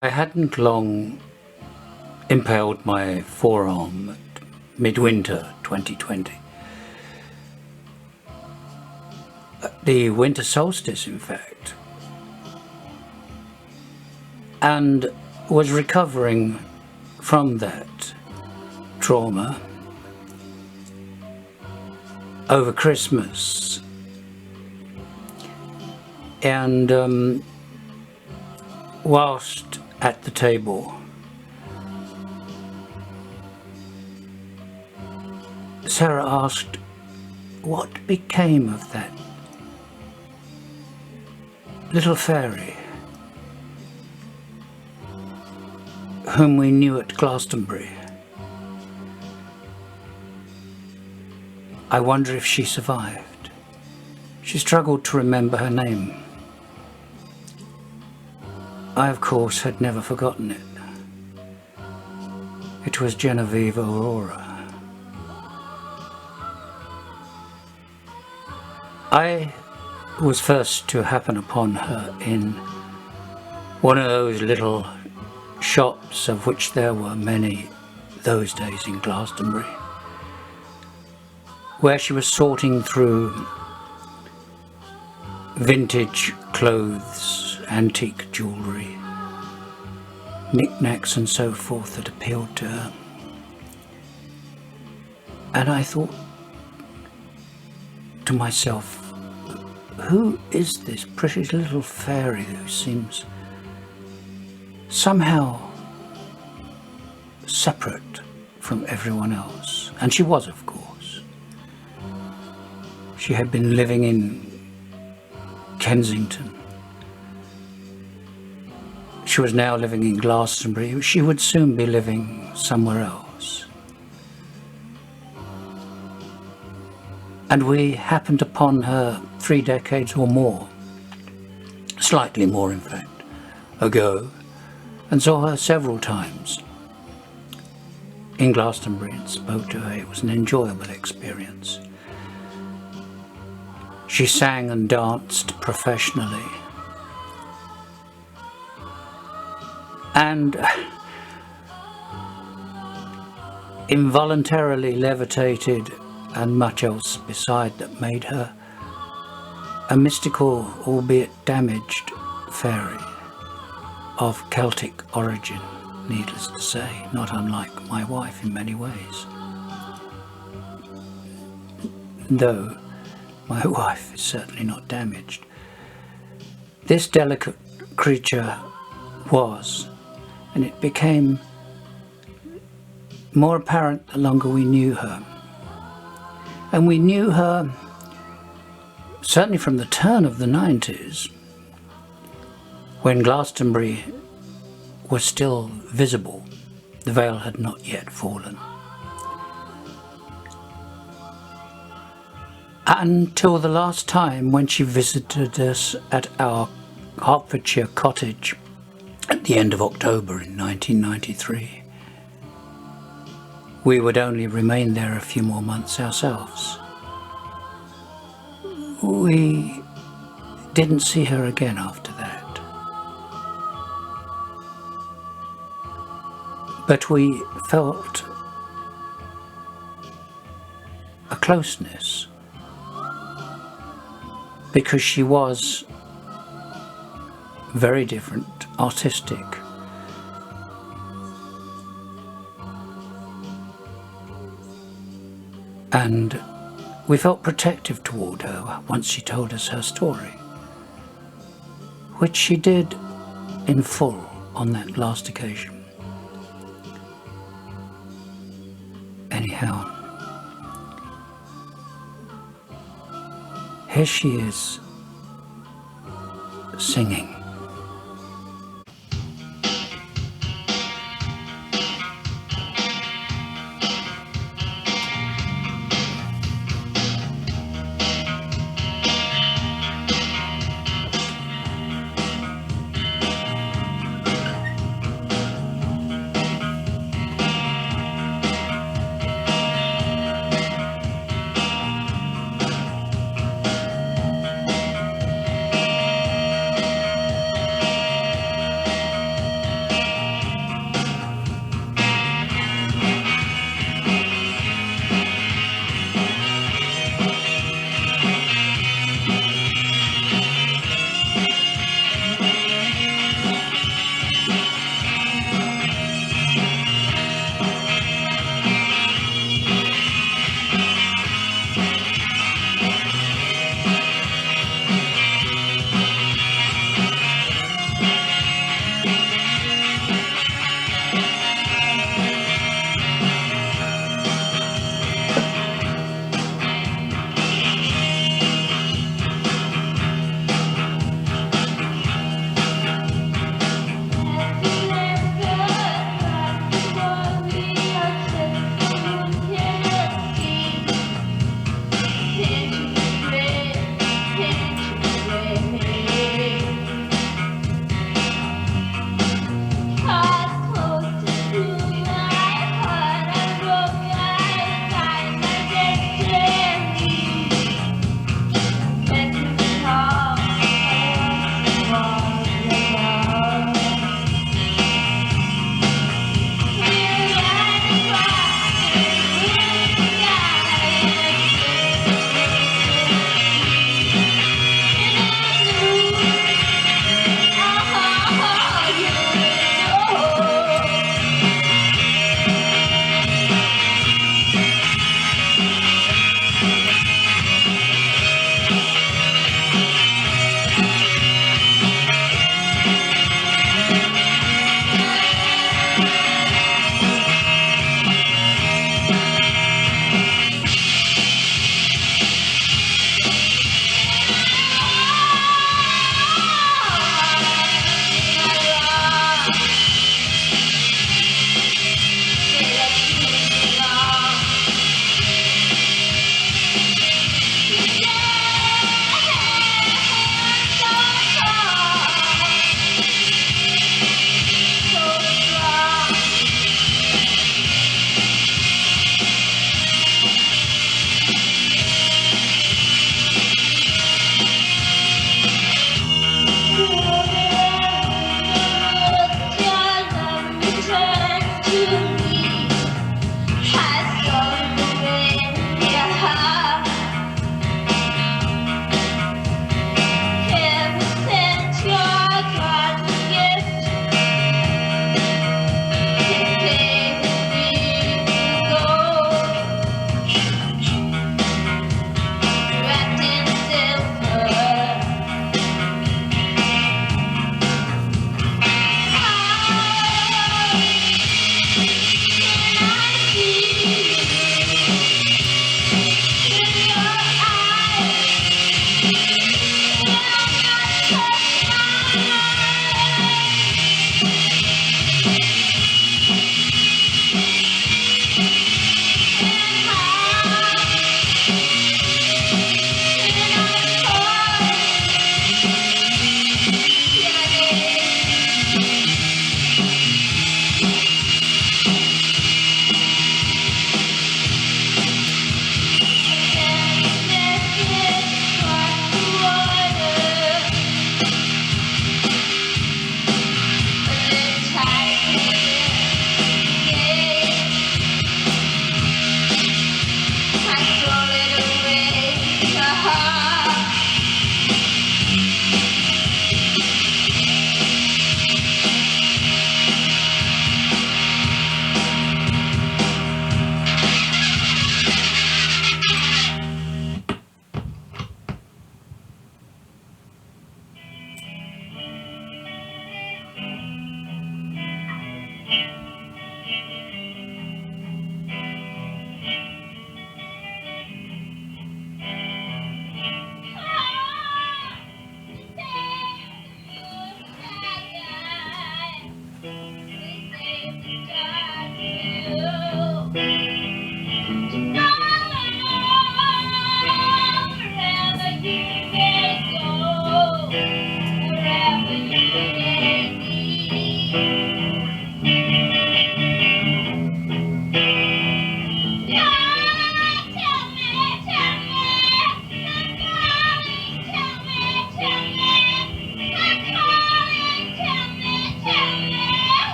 I hadn't long impaled my forearm at midwinter 2020. At the winter solstice, in fact, and was recovering from that trauma over Christmas. And whilst at the table, Sarah asked what became of that little fairy whom we knew at Glastonbury. I wonder if she survived. She struggled to remember her name. I, of course, had never forgotten it. It was Genevieve Aurora. I was first to happen upon her in one of those little shops, of which there were many those days in Glastonbury, where she was sorting through vintage clothes, antique jewellery, knickknacks and so forth that appealed to her. And I thought to myself, who is this pretty little fairy who seems somehow separate from everyone else? And she was, of course. She had been living in Kensington. She was now living in Glastonbury. She would soon be living somewhere else. And we happened upon her 3 decades or more, slightly more in fact, ago, and saw her several times in Glastonbury and spoke to her. It was an enjoyable experience. She sang and danced professionally, and involuntarily levitated, and much else beside that made her a mystical, albeit damaged, fairy of Celtic origin, needless to say, not unlike my wife in many ways. Though my wife is certainly not damaged. This delicate creature was, and it became more apparent the longer we knew her. And we knew her certainly from the turn of the 90s, when Glastonbury was still visible. The veil had not yet fallen. Until the last time when she visited us at our Hertfordshire cottage at the end of October in 1993. We would only remain there a few more months ourselves. We didn't see her again after that. But we felt a closeness, because she was very different, artistic. And we felt protective toward her once she told us her story, which she did in full on that last occasion. Anyhow, Here she is, singing.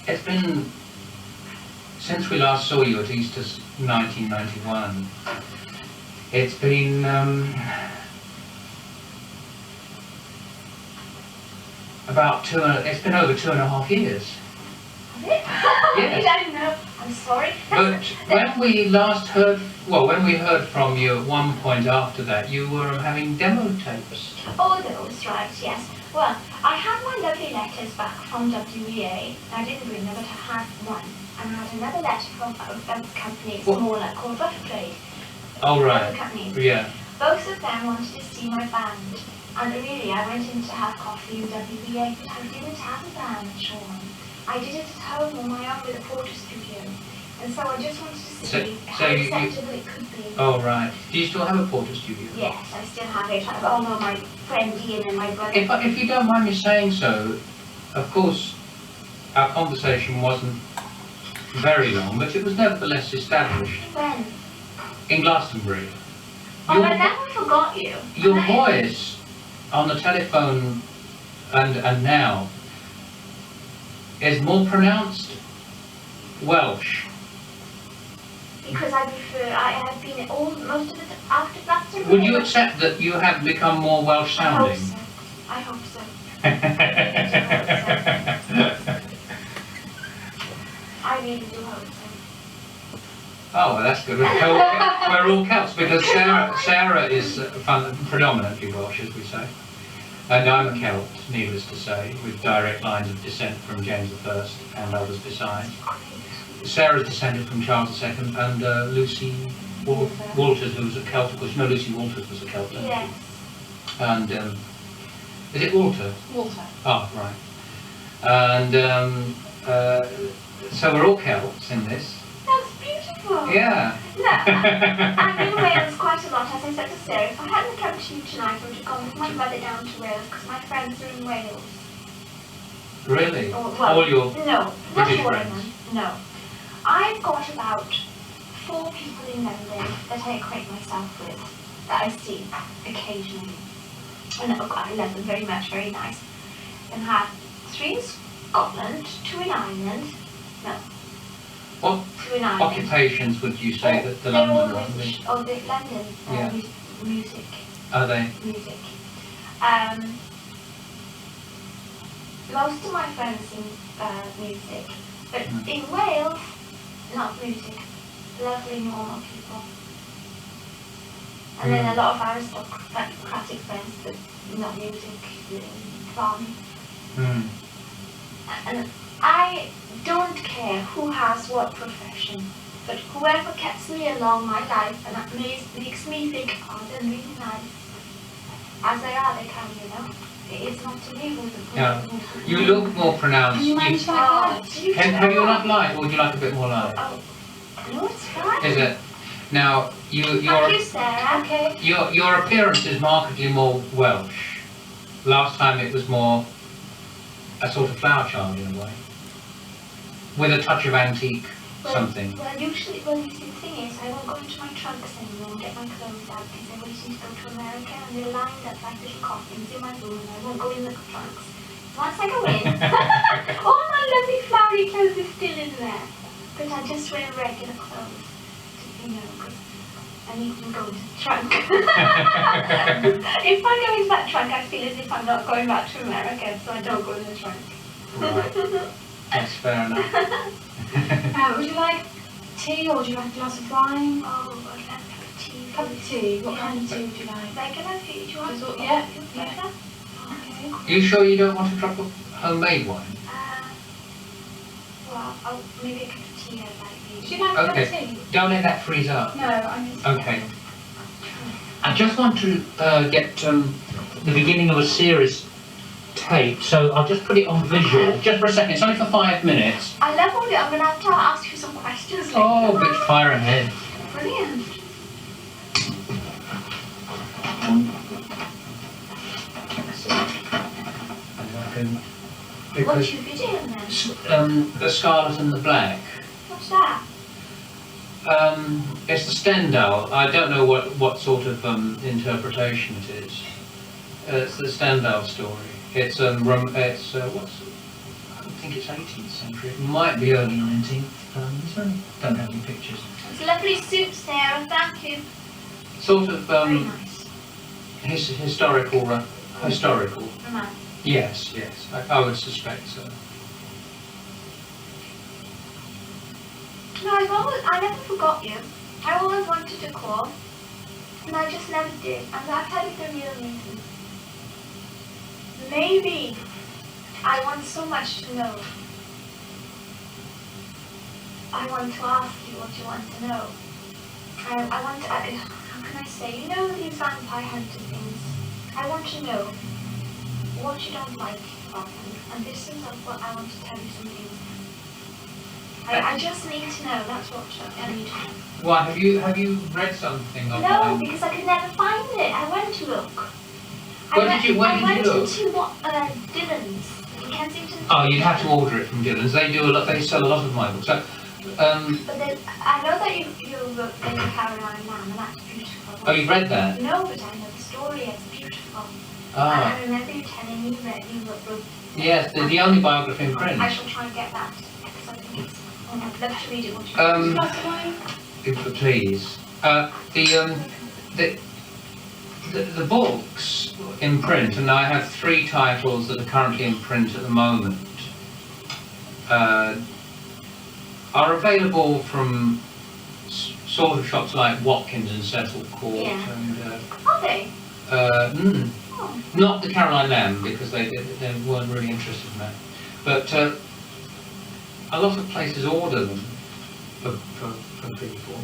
It's been, since we last saw you at Easter 1991, it's been it's been over 2.5 years. Yes. I don't know. I'm sorry. But when we last heard, when we heard from you at one point after that, you were having demo tapes. Oh, those, right, yes. Well, I had my lovely letters back from WEA. I didn't bring them, but I had one. And I had another letter from a company, smaller, called Butterplate. Oh, right. Company. Yeah. Both of them wanted to see my band. And really, I went in to have coffee in WEA, but I didn't have a band, Sean. I did it at home on my own with a portrait studio. And so I just wanted to see how acceptable it could be. Oh, right. Do you still have a portrait studio? Yes, I still have it. Although my friend Ian and my brother... If you don't mind me saying so, of course, our conversation wasn't very long, but it was nevertheless established. When? In Glastonbury. Oh, I never forgot you. Your voice on the telephone and now is more pronounced Welsh. Because I have been most of it after Glastonbury. Would you accept that you have become more Welsh sounding? I hope so. I really do hope so. Oh, well, that's good. We're all Celts, because Sarah is predominantly Welsh, as we say. And I'm a Celt, needless to say, with direct lines of descent from James I and others besides. Sarah's descended from Charles II and Lucy Walters, who was a Celt, of course. You know Lucy Walters was a Celt, don't you? Yes. And is it Walter? Walter. Oh, right. And so we're all Celts in this. That's beautiful. Yeah. No, I'm in Wales quite a lot, as I said to Sarah. If I hadn't come to you tonight, I would have gone with my brother down to Wales because my friends are in Wales. Really? Or, well, All your no, British not all of friends? them. No. I've got about 4 people in London that I acquaint myself with, that I see occasionally. And I love them very much, very nice. And have 3 in Scotland, 2 in Ireland. No. What 2 in Ireland. occupations would you say that the They're all London one? British. Oh, the London Yeah. music. Are they? Music. Most of my friends sing music, but in Wales, not music. Lovely, normal people. And then a lot of aristocratic friends, but not music, fun. Mm. And I don't care who has what profession, but whoever gets me along my life, and that makes me think, oh, they're really nice. As they are, they can, you know. It's not to me who's the Yeah. You look more pronounced. You manage to like Have you enough light, or would you like a bit more light? Oh, no, it's fine. Is it? Now, Thank you, your Sarah. Okay. your appearance is markedly more Welsh. Last time it was more a sort of flower child in a way, with a touch of antique something. Well, usually, you see, the thing is, I won't go into my trunks anymore and get my clothes out because they're waiting to go to America and they're lined up like little coffins in my room and I won't go in the trunks. Once I go in, all my lovely flowery clothes are still in there. But I just wear regular clothes, you know, because I need to go into the trunk. If I go into that trunk, I feel as if I'm not going back to America, so I don't go in the trunk. Right. That's fair enough. Would you like tea or would you like a glass of wine? Oh, I'd like a cup of tea. Cup of tea. What kind of tea would you like? Regular tea, do you want? Yeah. Regular? Okay. Are you sure you don't want a drop of homemade wine? Well, maybe a cup of tea I'd like. Would you like a cup of Okay. tea? Don't let that freeze up. No, I mean. Okay. I just want to get the beginning of a series tape, so I'll just put it on visual, just for a second. It's only for 5 minutes. I love all it. I'm going to have to ask you some questions later. Oh, bit fire ahead. Brilliant. What's Because your video then? the Scarlet and the Black. What's that? It's the Stendhal. I don't know what sort of interpretation it is. It's the Stendhal story. It's I don't think it's 18th century. It might be early 19th. Don't have any pictures. It's a lovely suit, Sarah. Thank you. Sort of Very nice. historical. Romance. Yes, I would suspect so. No, I never forgot you. I always wanted to call, and I just never did. And I'll tell you the real reason. Maybe I want so much to know. I want to ask you what you want to know. I want to, how can I say, you know these vampire hunter things? I want to know what you don't like about them. And this is what I want to tell you some things. I just need to know, that's what I need to know. Why, have you read something of No, because I could never find it. I went to look. Where did you look? I went into Dylan's in Kensington. Oh, you'd have to order it from Dylan's. They do a lot. They sell a lot of my books. So, But then, I know that you wrote Lady Caroline Lamb, and that's beautiful. oh, you've read that? No, but I know the story. It's beautiful. Ah, And I remember you telling me that you wrote. yes, the only biography in print. I shall try and get that because I think it's. I'd love to read it. Would you? Glass of wine? Please. The books in print, and I have 3 titles that are currently in print at the moment, are available from sort of shops like Watkins and Cecil Court. Yeah. And Are they? Oh. not the Caroline Lamb, because they weren't really interested in that. But a lot of places order them for people.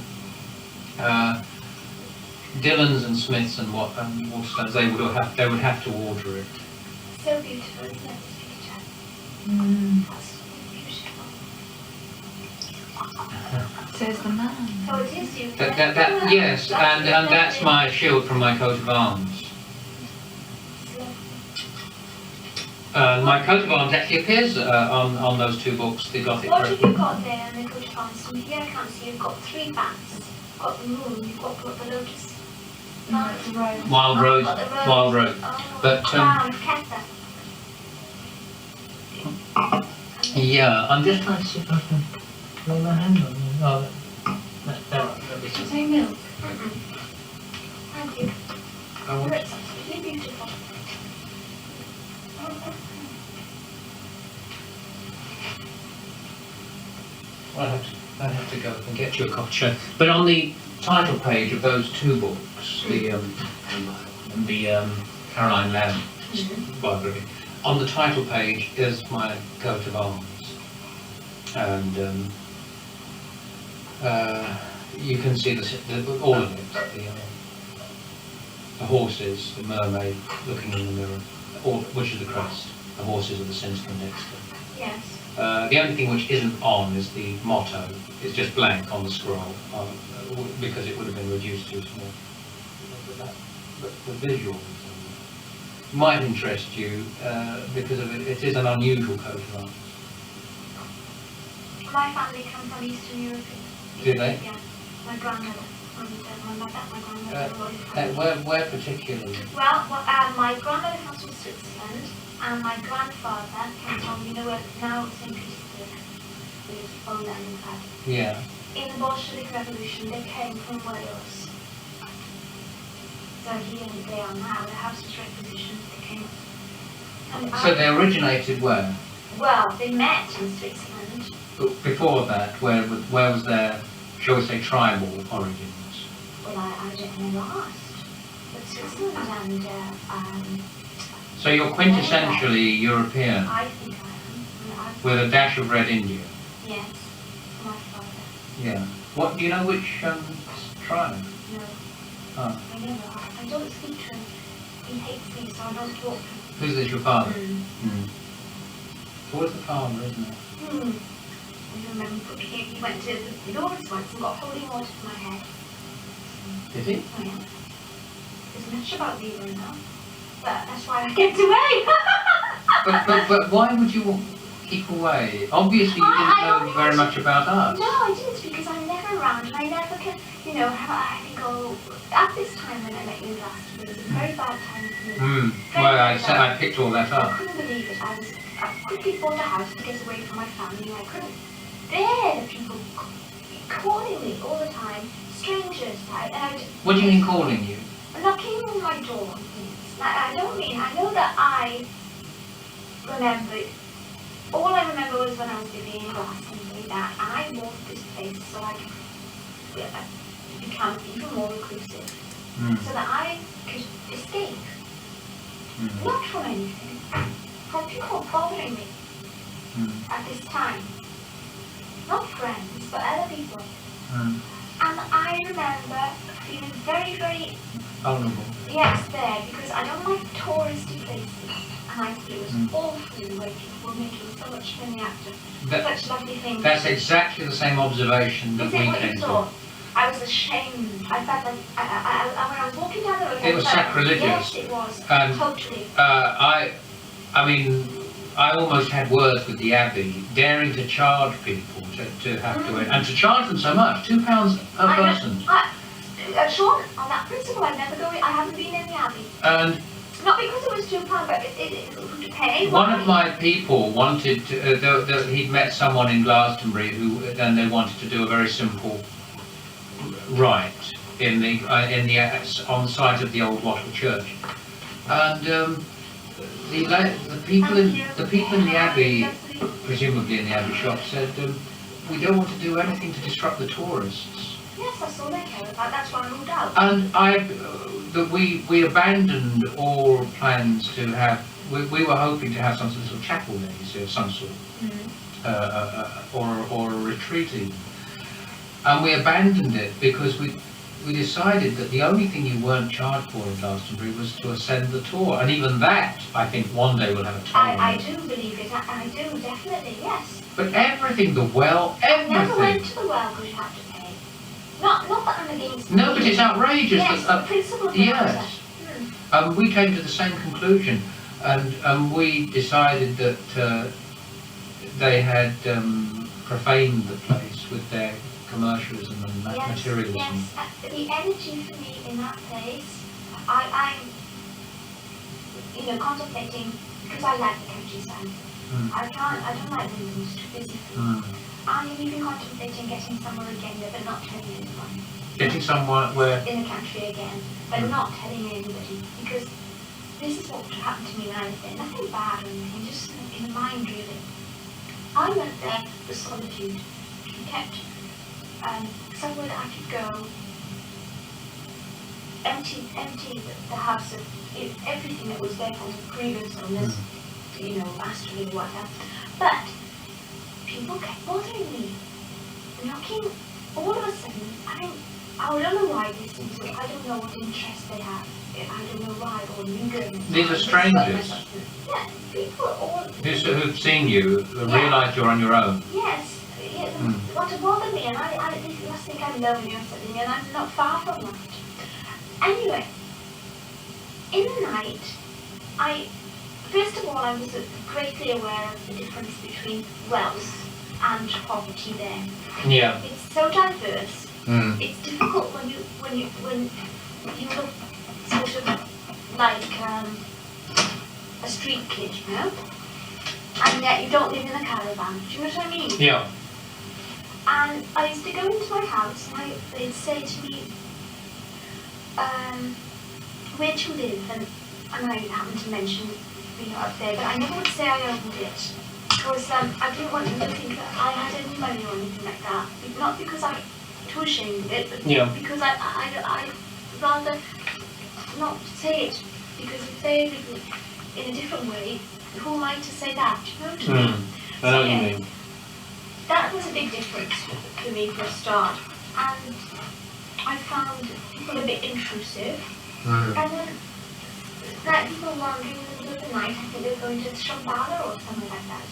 Dillons and Smiths and Waterstones, they would have to order it. So beautiful, isn't it, this picture? That's so beautiful. Says the man. So it is you. Yes, and that's my shield from my coat of arms. My coat of arms actually appears on those two books, the Gothic. What have you got there in the coat of arms? From here I can't see. You've got 3 bats. You've got the moon. You've got the lotus. No, it's a rose. Wild rose. Got the rose. Wild rose. Oh, But, wow, I've kept that. Yeah, I'm just trying to see if I can lay my hand on you. Oh, that was Did you say milk? Thank you. I want It's absolutely beautiful. I'd have to go and get you a copy show. But on the title page of those two books, the Caroline Lamb biography, on the title page is my coat of arms, and you can see all of it. The horses, the mermaid looking in the mirror, which is the crest. The horses are the sinister and Dexter. Yes. The only thing which isn't on is the motto. It's just blank on the scroll because it would have been reduced too small. But the visuals might interest you because of it is an unusual coat of arms. My family come from Eastern Europe. Do they? Yeah. My grandmother. My mother, my grandmother. Where particularly? Well, my grandmother comes from Switzerland, and my grandfather came from, where now St. Petersburg, which is Poland, in fact. Yeah. In the Bolshevik Revolution, they came from Wales. So here they are now. The house was requisitioned. They came. So they originated where? Well, they met in Switzerland. Before that, where was their, shall we say, tribal origins? Well, I don't know last. But Switzerland and So you're quintessentially European, I think I am. with a dash of Red India. Yes, my father. Yeah. What do you know? Which tribe? No, Oh. I never. I don't speak to him. He hates me, so I don't talk to him. Who's this? Your father? Mm. So what's the farmer, isn't it? I remember he went to the Lord's once and got holy water for my head. Did he? Oh yeah. There's much about leaving now. But that's why I kept away. But why would you keep away? Obviously you didn't know very much about us. No, I didn't, because I'm never around and I never can, I think, at this time when I met you last, it was a very bad time for me. Well, I picked all that I up. couldn't believe it. I quickly bought a house to get away from my family. I couldn't bear the people calling me all the time, strangers. What do you mean calling you? Knocking on my door. I don't mean, I know that I remember it. All I remember was when I was living in Glastonbury that I moved this place so I could become even more reclusive. So that I could escape. Not from anything. From people bothering me at this time. Not friends, but other people. And I remember feeling very, very vulnerable. Yes, there, because I don't like touristy places. And I thought it was awful the way people were making so much money out of such lovely things. That's exactly the same observation that we came to. I was ashamed. I felt like, when I was walking down the road, it was sacrilegious. Yes, it was. Totally. I mean, I almost had words with the Abbey, daring to charge people to have to, and to charge them so much, £2 per person. Sean, on that principle, I haven't been in the Abbey. And not because it was £2, but it to pay. One of my people wanted to, he'd met someone in Glastonbury and they wanted to do a very simple rite on the site of the old Wattle Church. And the people in the Abbey, presumably in the Abbey shop, said, we don't want to do anything to disrupt the tourists. Yes, that's all they care about. That's why I moved out. And we abandoned all plans to have. We were hoping to have some sort of chapel there, you see, of some sort, or a retreat even. And we abandoned it because we decided that the only thing you weren't charged for in Glastonbury was to ascend the tour, and even that, I think, one day will have a toll. I do believe it. I do, definitely, yes. But everything, the well, I never went everything. to the well because you have to pay. Not that I'm against it. No, but it's outrageous. Yes, that, the principle of the matter. yes. We came to the same conclusion, and we decided that they had profaned the place with their commercialism and materialism. Yes, the energy for me in that place, I'm, contemplating, because I like the countryside. I don't like London, it's too busy for me. I am even contemplating getting somewhere again, but not telling anyone. Getting somewhere where? In the country again, but not telling anybody, because this is what happened to me when I was there. Nothing bad or anything, just in the mind really. I went there for solitude, kept somewhere that I could go, empty the house of everything that was there from the previous owners, astral or whatever. But people kept bothering me, knocking all of a sudden. I don't know why this is, I don't know what interest they have. I don't know why, or you These are strangers. Yeah, people are all... Who've seen you, realise you're on your own. Yes, want to bother me, and I must think I'm lonely or something, and I'm not far from that. Anyway, in the night, first of all, I was greatly aware of the difference between wealth and poverty there. Yeah. It's so diverse. It's difficult when you look sort of like a street kid, and yet you don't live in a caravan. Do you know what I mean? Yeah. And I used to go into my house and they'd say to me, where do you live? And I happened to mention being up there, but I never would say I owned it. Because I didn't want them to think that I had any money or anything like that. Not because I'm too ashamed of it, but because I rather not say it. Because if they live in a different way, who am I to say that? Do you know what I mean? I know what you mean. That was a big difference for me for a start. And I found people a bit intrusive. And then like people wandering in the middle of the night, I think they were going to Shambhala or something like that,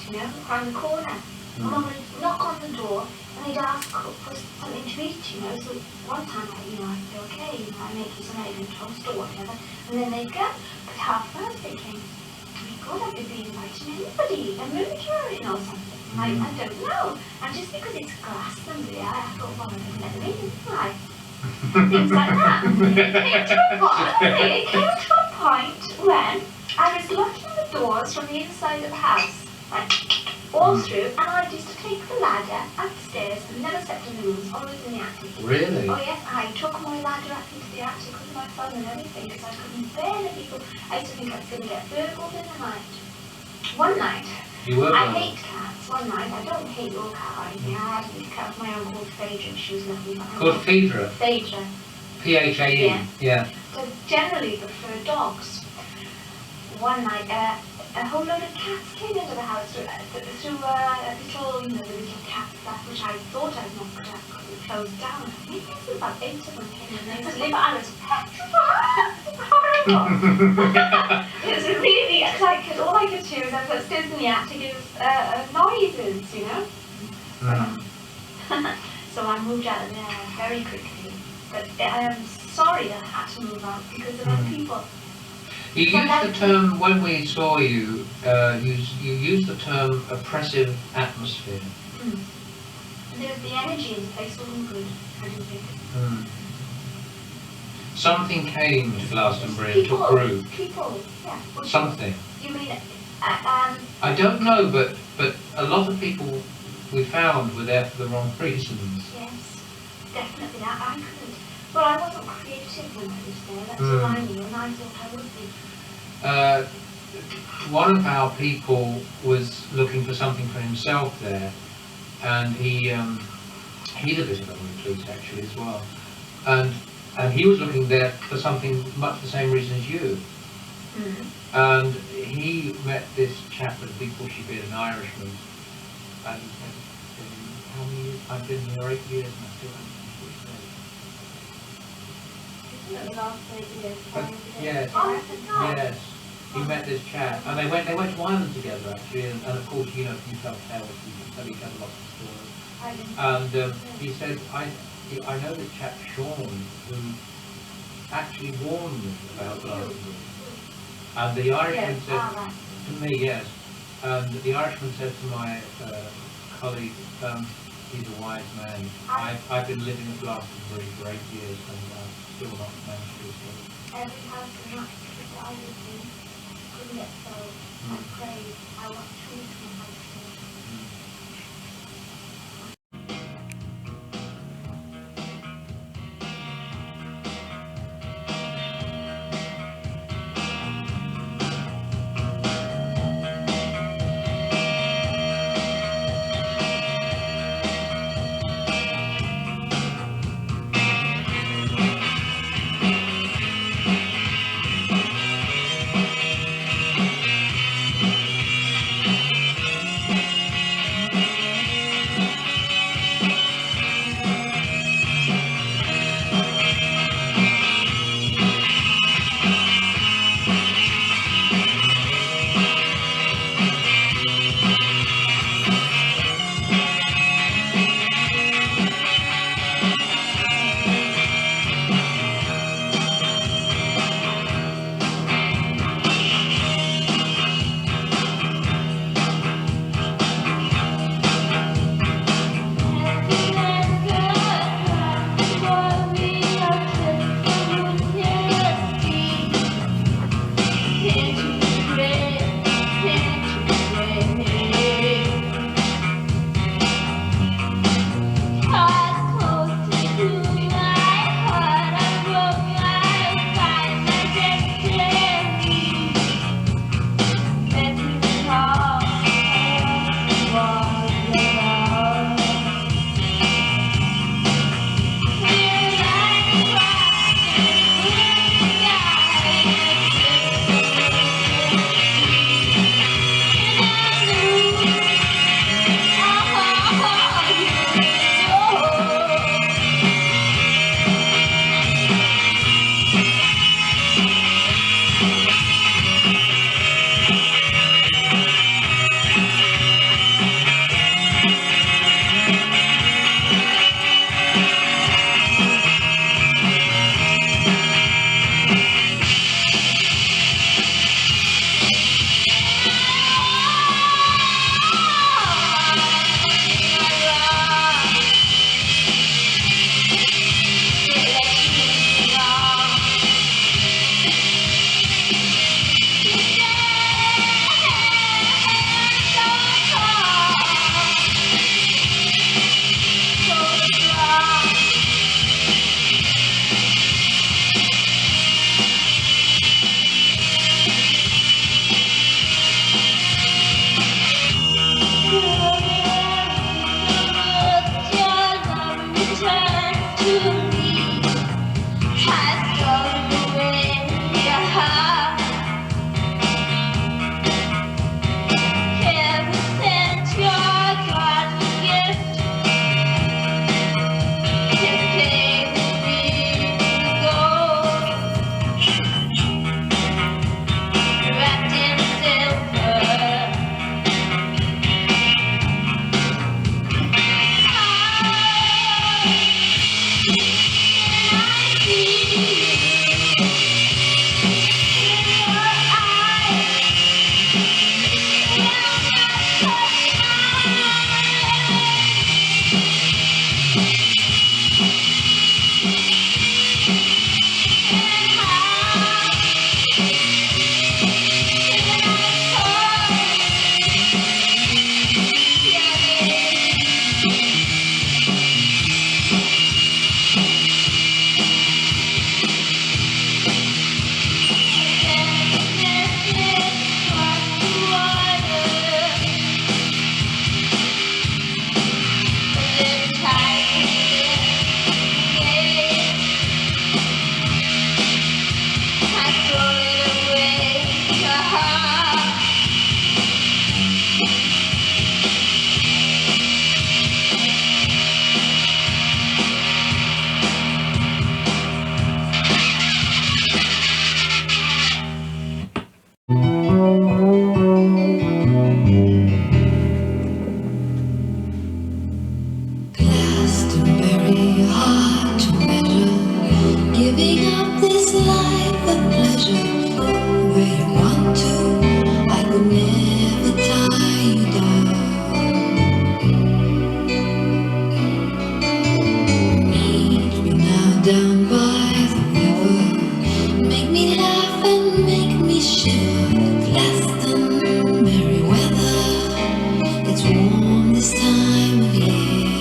around the corner. And Mum would knock on the door and they'd ask for something to eat, So one time I'd say, okay, I make you some egg and toast or whatever. And then they'd go. But half past they came, oh my God, I could be inviting anybody, a moocher, or something. I don't know. And just because it's Glastonbury, I thought, well, I don't let them in, didn't I? Things like that. It came to a point when I was locking the doors from the inside of the house, all through, and I used to take the ladder upstairs and never slept in the rooms, always in the attic. Really? Oh yes, I took my ladder up into the attic with my phone and everything because I couldn't bear the people. I used to think I was going to get burgled in the night. One night, I hate cats. One night, I don't hate your cat or anything. I had a cat of my own called Phaedra. She was lovely. Called Phaedra? Phaedra. P-H-A-E? Yeah. So generally prefer dogs. One night, a whole load of cats came into the house through a little, the little cat flat, which I thought I'd not closed down. I think there's about 8 of them came in. They used to live. I was petrified. Horrible. It was really like all I could hear was I was upstairs in the attic noises, So I moved out of there very quickly. But I am sorry that I had to move out because there are people. You used the term, when we saw you, you used the term oppressive atmosphere. The energy in the place wasn't good, I didn't think. Something came to Glastonbury and took root. People, yeah. Something. You mean, I don't know, but a lot of people we found were there for the wrong reasons. Yes, definitely. I couldn't. Well, I wasn't creative when I was there, that's all I knew, and I thought I would be. One of our people was looking for something for himself there, and he's a bit of a recluse actually as well, and he was looking there for something much the same reason as you. And he met this chap with a big bushy beard, an Irishman, and he said, how many years? I've been here 8 years and I still haven't finished what he said. That was after years. Yes, Oh, no. yes. He met this chap, and they went to Ireland together actually, and of course, you know, you can't tell, you can tell each other lots of stories. I didn't. And he said, I know this chap Sean, who actually warned me about Glastonbury. And the Irishman Yes, said, right. to me, yes, and the Irishman said to my colleague, he's a wise man. I've been living at Glastonbury for 8 years and still not managed to escape. Every house in that that I lived in couldn't get sold. I prayed. I want truth from my soul. up this life of pleasure where you want to. I could never tie you down. Meet me now down by the river. Make me laugh and make me shiver. Glaston, merry weather. It's warm this time of year.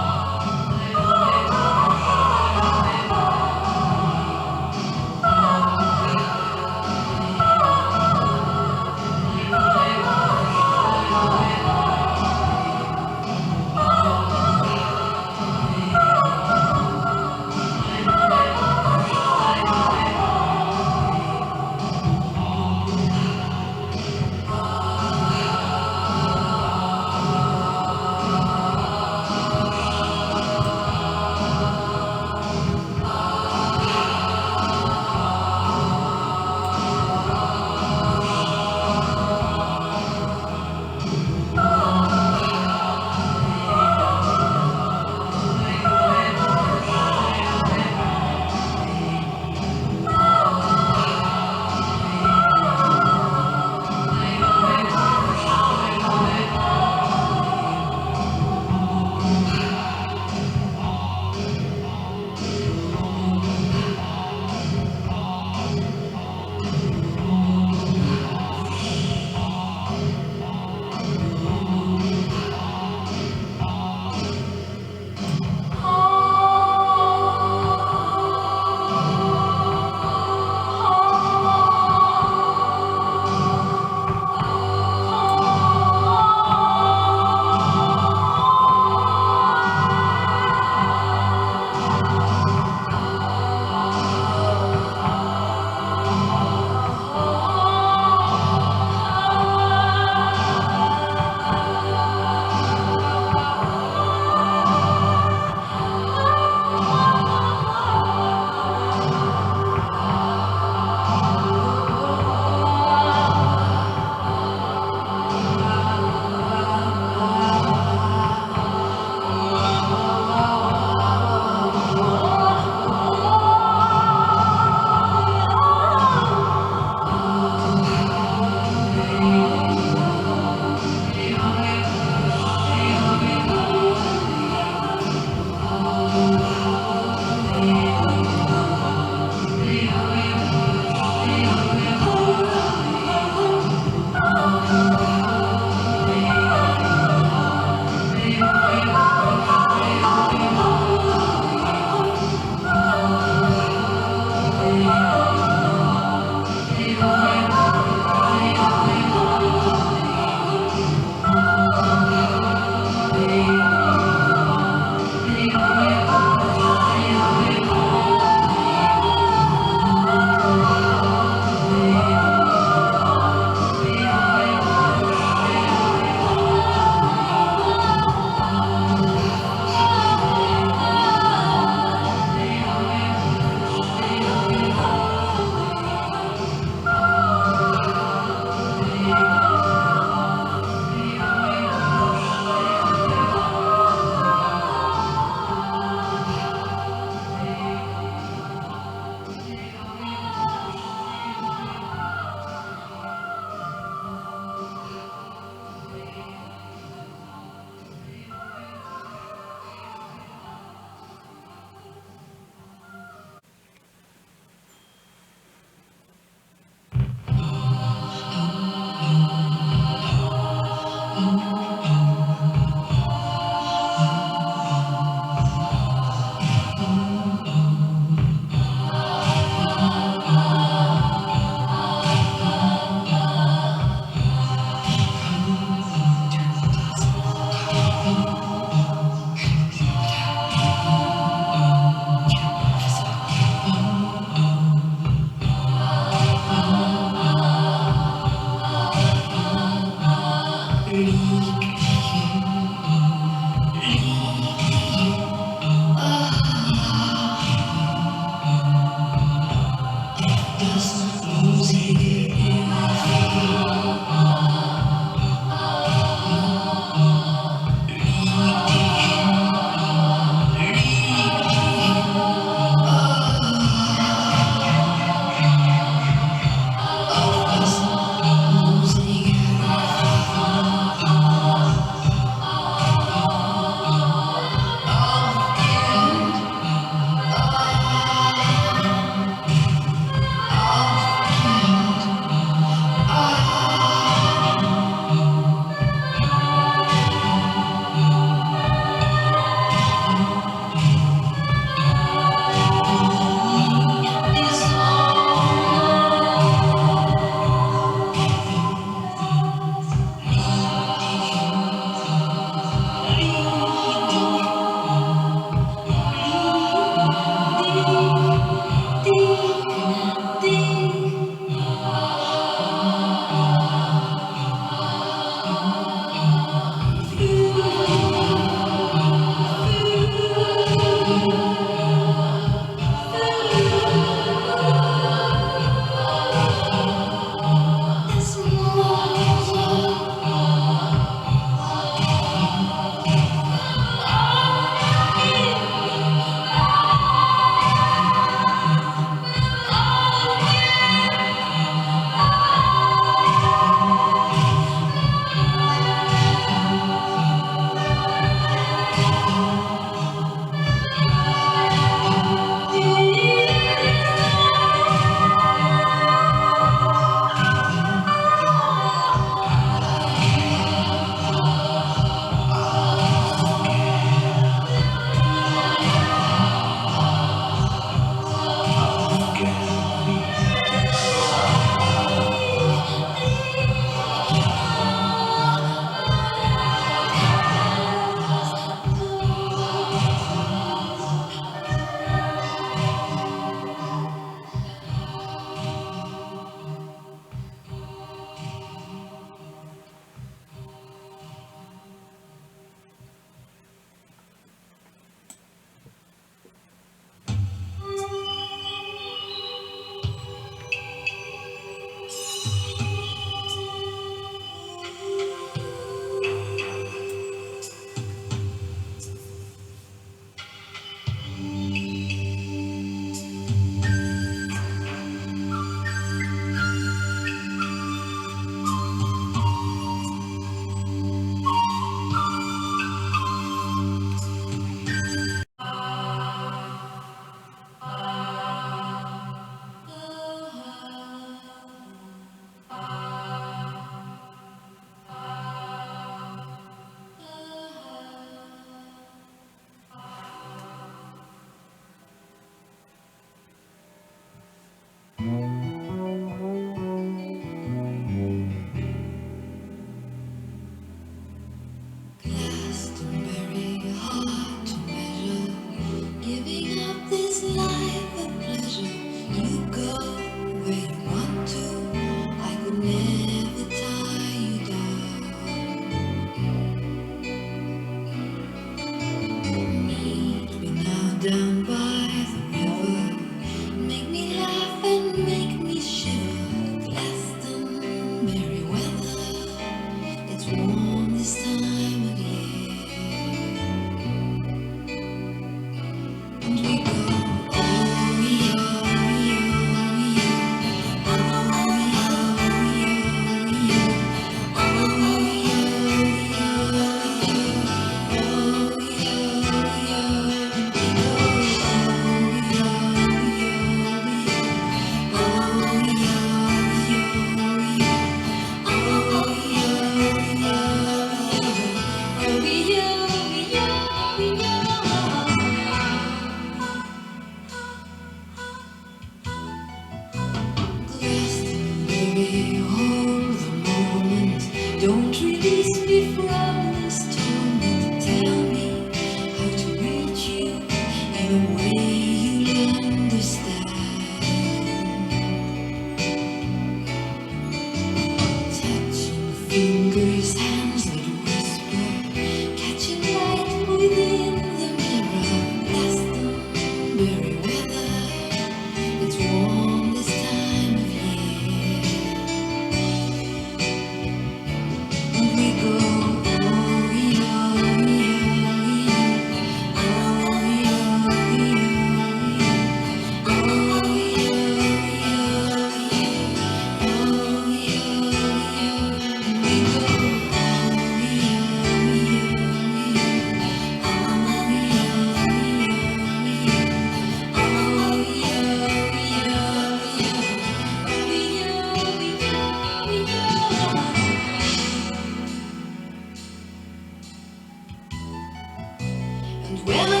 And where